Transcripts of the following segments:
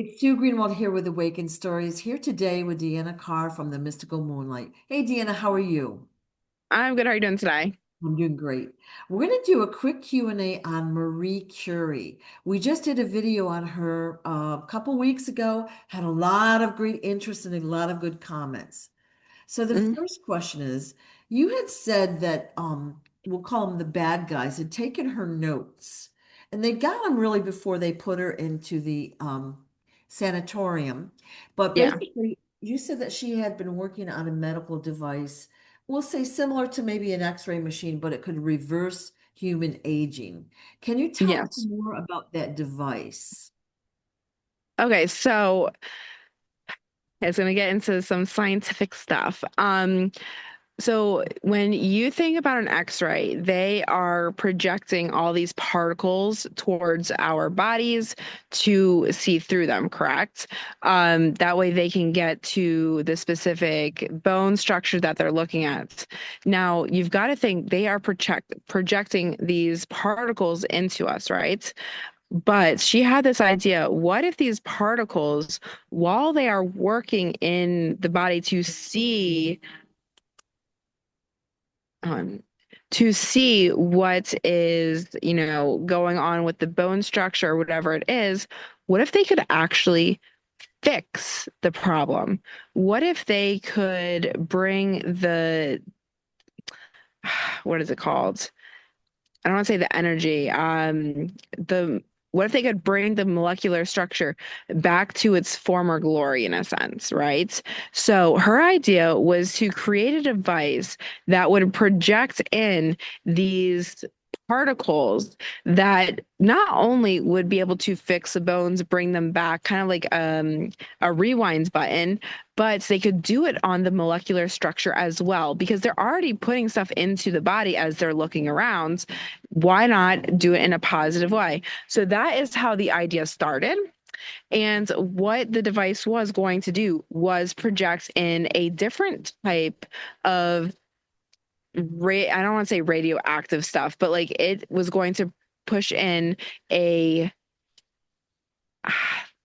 It's Sue Greenwald here with Awakened Stories, here today with Deanna Carr from the Mystical Moonlight. Hey, Deanna, how are you? I'm good. How are you doing today? I'm doing great. We're going to do a quick Q&A on Marie Curie. We just did a video on her a couple weeks ago, had a lot of great interest and a lot of good comments. So the Mhm. first question is, you had said that we'll call them the bad guys had taken her notes, and they got them really before they put her into the sanatorium. But Yeah. basically, you said that she had been working on a medical device, we'll say similar to maybe an X-ray machine, but it could reverse human aging. Can you tell us Yes. more about that device? Okay, so it's going to get into some scientific stuff. So when you think about an X-ray, they are projecting all these particles towards our bodies to see through them, correct? That way they can get to the specific bone structure that they're looking at. Now, you've got to think they are projecting these particles into us, right? But she had this idea, what if these particles, while they are working in the body um, to see what is, going on with the bone structure or whatever it is, what if they could actually fix the problem? What if they could bring what is it called? I don't want to say the energy. The What if they could bring the molecular structure back to its former glory in a sense, right? So her idea was to create a device that would project in these particles that not only would be able to fix the bones, bring them back, kind of like a rewind button, but they could do it on the molecular structure as well because they're already putting stuff into the body as they're looking around. Why not do it in a positive way? So that is how the idea started. And what the device was going to do was project in a different type of I don't want to say radioactive stuff, but like it was going to push in a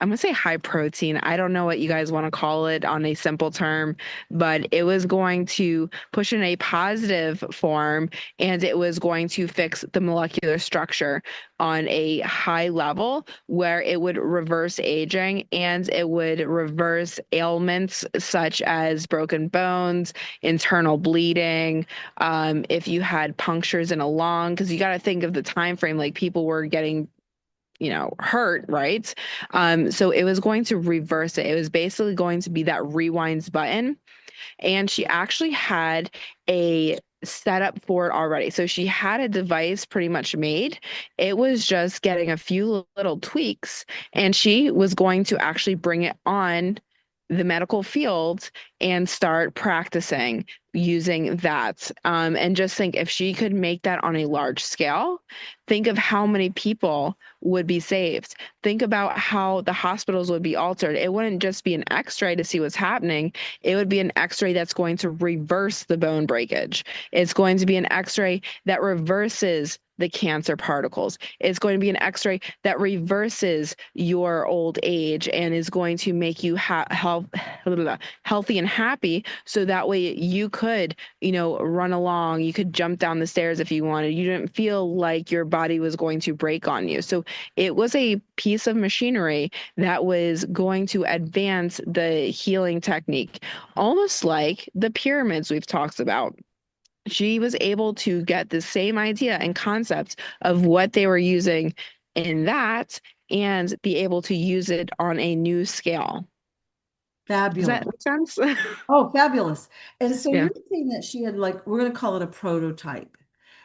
I'm gonna say high protein. I don't know what you guys want to call it on a simple term, but it was going to push in a positive form and it was going to fix the molecular structure on a high level where it would reverse aging and it would reverse ailments such as broken bones, internal bleeding, if you had punctures in a lung, because you got to think of the time frame, like people were getting hurt, right? So it was going to reverse it. It was basically going to be that rewinds button. And she actually had a setup for it already. So she had a device pretty much made. It was just getting a few little tweaks, and she was going to actually bring it on the medical field and start practicing using that. And just think if she could make that on a large scale, think of how many people would be saved. Think about how the hospitals would be altered. It wouldn't just be an x-ray to see what's happening. It would be an x-ray that's going to reverse the bone breakage. It's going to be an x-ray that reverses the cancer particles. It's going to be an x-ray that reverses your old age and is going to make you healthy and happy so that way you could, run along, you could jump down the stairs if you wanted. You didn't feel like your body was going to break on you. So it was a piece of machinery that was going to advance the healing technique, almost like the pyramids we've talked about. She was able to get the same idea and concept of what they were using in that and be able to use it on a new scale. Does that Fabulous. make sense? Oh, fabulous. And so Yeah. you're saying that she had like, we're going to call it a prototype.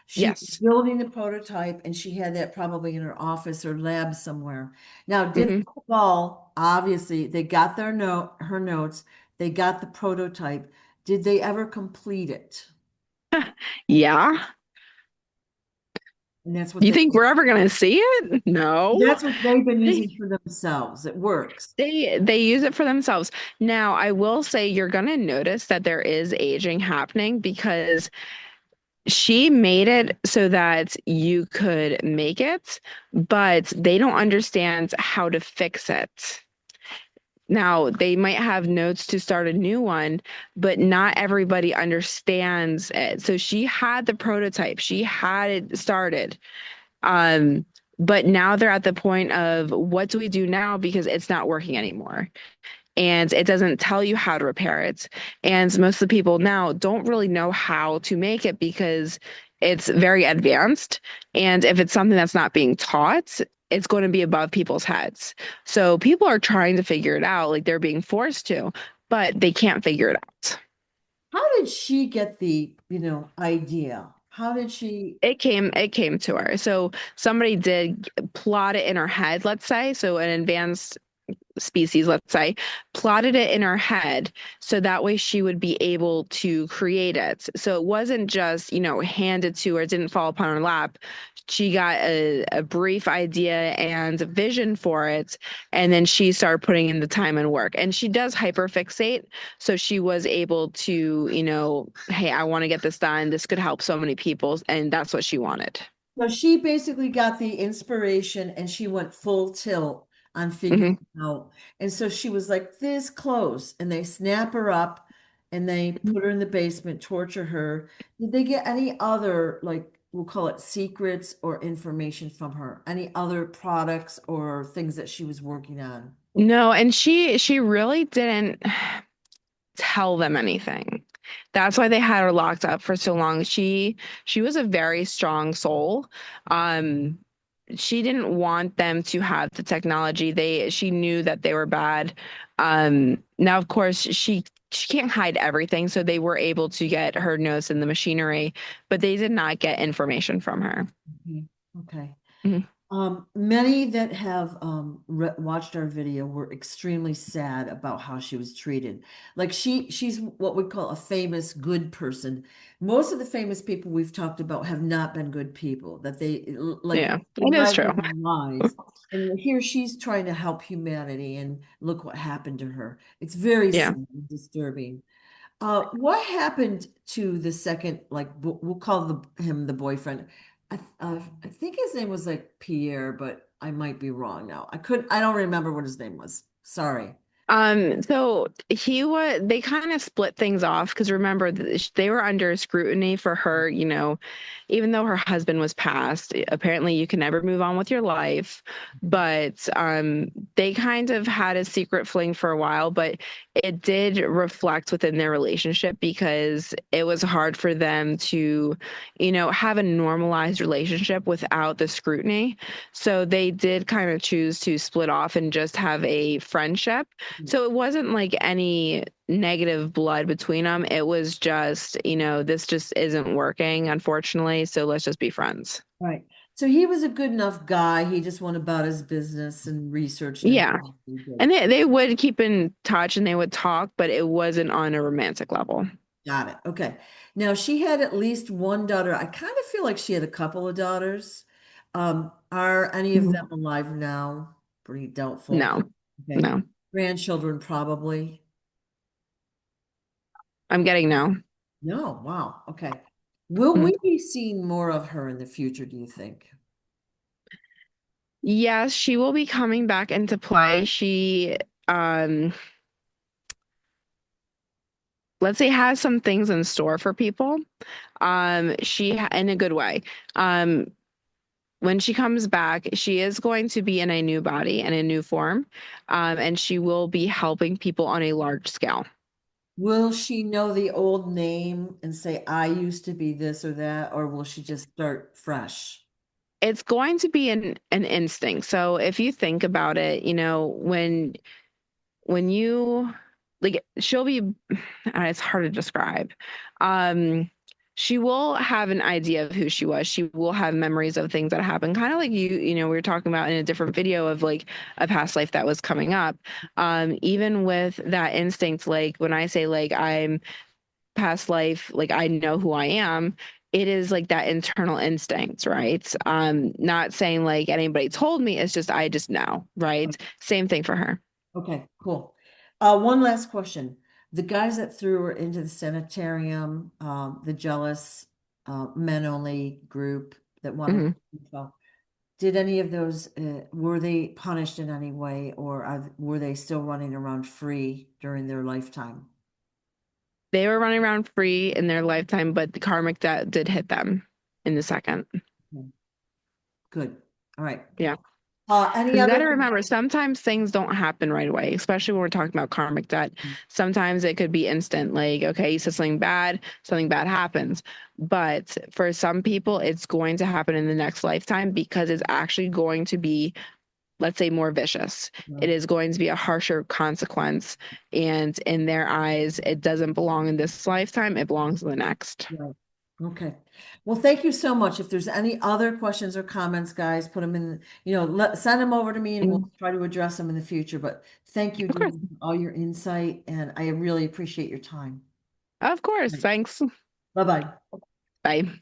She was Yes. building the prototype and she had that probably in her office or lab somewhere. Now, did Hmm. Paul, obviously, they got her notes, they got the prototype. Did they ever complete it? Yeah. And that's what You think we're ever gonna see it? No. they've been They using for themselves. It works. they use it for themselves. Now, I will say you're gonna notice that there is aging happening because she made it so that you could make it, but they don't understand how to fix it. Now, they might have notes to start a new one, but not everybody understands it. So she had the prototype, she had it started. Um, but now they're at the point of what do we do now because it's not working anymore. And it doesn't tell you how to repair it. And most of the people now don't really know how to make it because it's very advanced. And if it's something that's not being taught, it's going to be above people's heads. So people are trying to figure it out, like they're being forced to, but they can't figure it out. How did she get the, idea? How did she? It came to her. So somebody did plot it in her head, let's say. So an advanced species, let's say, plotted it in her head so that way she would be able to create it. So it wasn't just, handed to her, it didn't fall upon her lap. She got a brief idea and a vision for it, and then she started putting in the time and work. And she does hyperfixate, so she was able to, hey, I want to get this done. This could help so many people, and that's what she wanted. So she basically got the inspiration and she went full tilt on figuring Hmm. it out. And so she was like this close, and they snap her up and they put her in the basement, torture her. Did they get any other, like, we'll call it secrets or information from her? Any other products or things that she was working on? No, and she really didn't tell them anything. That's why they had her locked up for so long. She was a very strong soul. Um, she didn't want them to have the technology. She knew that they were bad. Now, of course, she can't hide everything, so they were able to get her notes in the machinery, but they did not get information from her. Mhm. Okay. Mhm. Many that have watched our video were extremely sad about how she was treated. Like she's what we call a famous good person. Most of the famous people we've talked about have not been good people, that like Yeah, they it is lied true. their lives. And here she's trying to help humanity, and look what happened to her. It's very Yeah. sad and disturbing. What happened to the second, like we'll call him the boyfriend? I think his name was like Pierre, but I might be wrong now. I don't remember what his name was. Sorry. So they kind of split things off because remember, they were under scrutiny for her, even though her husband was passed, apparently you can never move on with your life. But they kind of had a secret fling for a while, but it did reflect within their relationship because it was hard for them to, have a normalized relationship without the scrutiny. So they did kind of choose to split off and just have a friendship. So it wasn't like any negative blood between them. It was just, this just isn't working, unfortunately. So let's just be friends. Right. So he was a good enough guy. He just went about his business and researched and Yeah. he did. And they would keep in touch and they would talk, but it wasn't on a romantic level. Got it. Okay. Now she had at least one daughter. I kind of feel like she had a couple of daughters. Are any of them Mhm. alive now? Pretty doubtful. No, Okay. no. Grandchildren, probably. I'm getting no. No. Wow. Okay. Will Mhm. we be seeing more of her in the future, do you think? Yes, she will be coming back into play. Um, let's say, has some things in store for people. In a good way. Um, when she comes back, she is going to be in a new body and a new form, and she will be helping people on a large scale. Will she know the old name and say, I used to be this or that, or will she just start fresh? It's going to be an instinct. So if you think about it, when you like she'll be it's hard to describe. Um she will have an idea of who she was. She will have memories of things that happened, kind of like we were talking about in a different video of like a past life that was coming up. Even with that instinct, like when I say like I'm past life, like I know who I am, it is like that internal instinct, right? Not saying like anybody told me, it's just I just know, right? Same thing for her. Okay, cool. One last question. The guys that threw her into the sanitarium, the jealous men only group that wanted Mhm. info, Did any of those, were they punished in any way, or were they still running around free during their lifetime? They were running around free in their lifetime, but the karmic debt did hit them in the second. Okay, good. All right. Yeah. Any Because you got other? to remember, sometimes things don't happen right away, especially when we're talking about karmic debt. Sometimes it could be instant, like, okay, you said something bad happens. But for some people, it's going to happen in the next lifetime because it's actually going to be, let's say, more vicious. It Right, is going to be a harsher consequence. And in their eyes, it doesn't belong in this lifetime, it belongs in the next. right. Okay. Well, thank you so much. If there's any other questions or comments, guys, put them in, send them over to me and we'll And try to address them in the future. But thank you, of course, Dean, for all your insight, and I really appreciate your time. of course. Thanks. Bye-bye. Bye.